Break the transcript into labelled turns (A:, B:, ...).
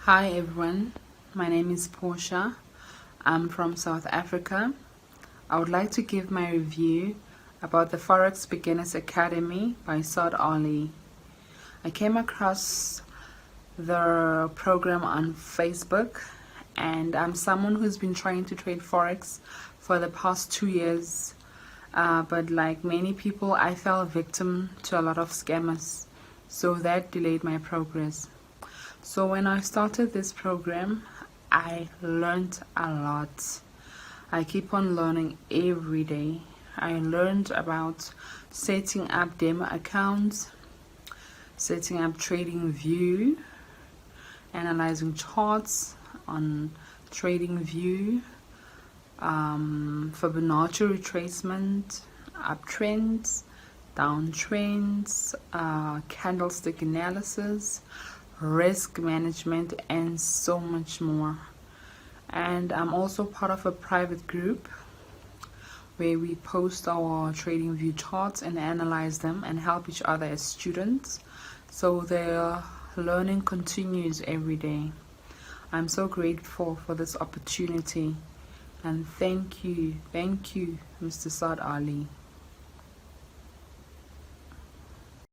A: Hi everyone, my name is Portia. I'm from South Africa. I would like to give my review about the Forex Beginners Academy by Saad Ali. I came across the program on Facebook, and I'm someone who's been trying to trade Forex for the past 2 years. But like many people, I fell victim to a lot of scammers, so that delayed my progress. So when I started this program, I learned a lot. I keep on learning every day. I learned about setting up demo accounts, setting up TradingView, analyzing charts on TradingView, Fibonacci retracement, uptrends, downtrends, candlestick analysis, risk management, and so much more. And I'm also part of a private group where we post our TradingView charts and analyze them and help each other as students, so their learning continues every day. I'm so grateful for this opportunity, and thank you Mr. Saad Ali.